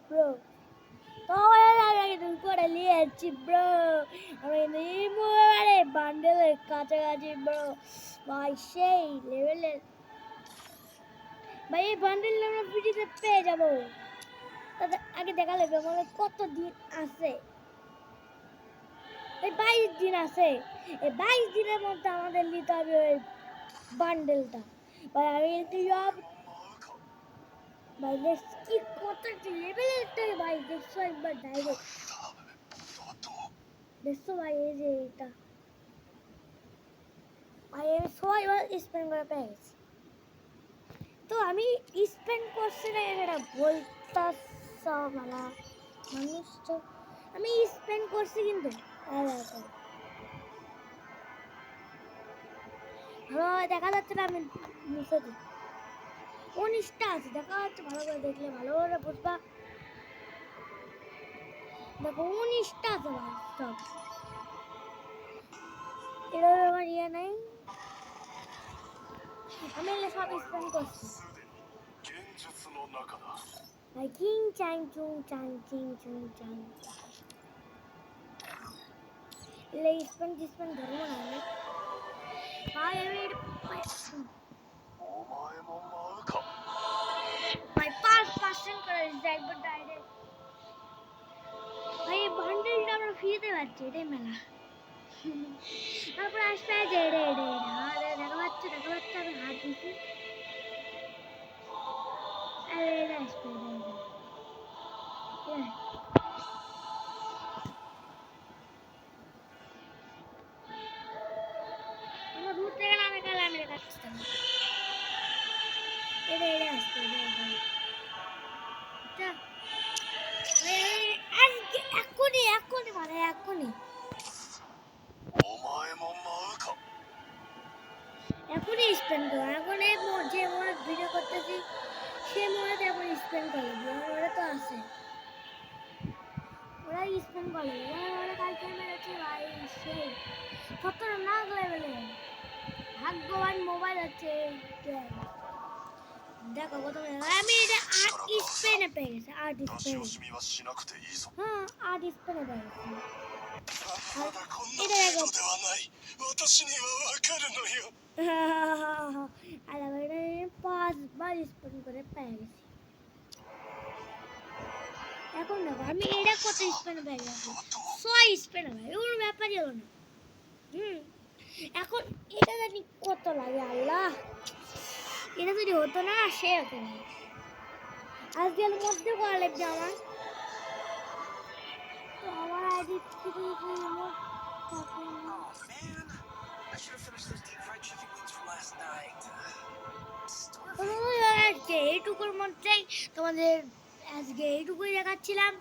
bro তো আমি করে নিয়েছি ব্রো আমি নিয়ে বান্ডেলের কাছাকাছি ব্রো ভাই সেই লেভেলের ভাই এই বান্ডেল আমরা ফ্রিতে পেয়ে যাবো তাদের আগে দেখা লাগবে আমাদের কত দিন আছে এই 22 দিন আছে এই 22 দিনের মধ্যে আমাদের নিতে হবে ওই বান্ডেলটা ভাই আমি একটু ভাই কি কত লেভেলের ভাই দেখছো একবার ডাইরেক্ট দেখছো ভাই এই যে এটা ভাই আমি 6 স্পেন্ড করে পেয়ে গেছি তো আমি স্পেন্ড করছি না এটা বলতাছ মালা মানুষ তো আমি স্পেন্ড করছি কিন্তু ভালো দেখা যাচ্ছে না আমি মুছে দিই 19টা আছে দেখা যাচ্ছে ভালো করে দেখলে ভালো করে বুঝবা দেখো 19টা আছে ভাই সব এর আমার ইয়ে নাই আমি এগুলো সব স্পেন্ড করছি ভাই কিং চাং চুং চাং চিং চুং চাং এগুলো স্পেন্ড ধরবো না আমি ভাই আমি ভাই 5% করে দিচ্ছি একবার ডাইরেক্ট ভাই এই বান্ডেলটা আমরা ফ্রিতে পাচ্ছি এটাই মেলা তারপর আসবে যে রে রে দেখা পাচ্ছে আমি হাত দিছি আরে এটা আসবে আমরা দূর থেকে নামে গেলে আমি দেখাচ্ছি এটা আসবে আজকে এখনই মানে এখনই স্পেন্ড করো এখন যে মোড়ে ভিডিও করতেছি সে মোড়ে এখন স্পেন্ড করে ওরা তো আছে ওরা স্পেন্ড করে ওরা কালকে মেরেছে ভাই সেই 17 না লেভেলে ভাগ্যবান মোবাইল আছে দেখো প্রথমে আমি এটা 8 স্পেনে পেয়ে গেছি 8 স্পেনে হ্যাঁ 8 স্পেনে পেয়ে গেছি এটা দেখো আরে 5 বার স্পেন করে পেয়ে গেছি এখন দেখো আমি এটা কত স্পেনে পেয়ে গেছি 6 স্পেনে ভাই ওর ব্যাপারই হলো না এখন এটা জানি কত লাগে আল্লাহ এটা যদি হতো না সে হতো না আজকের মধ্যে করা লাগবে আমার তো আমার আইডি এইটুকুর মধ্যেই তোমাদের আজকে এইটুকুই দেখাচ্ছিলাম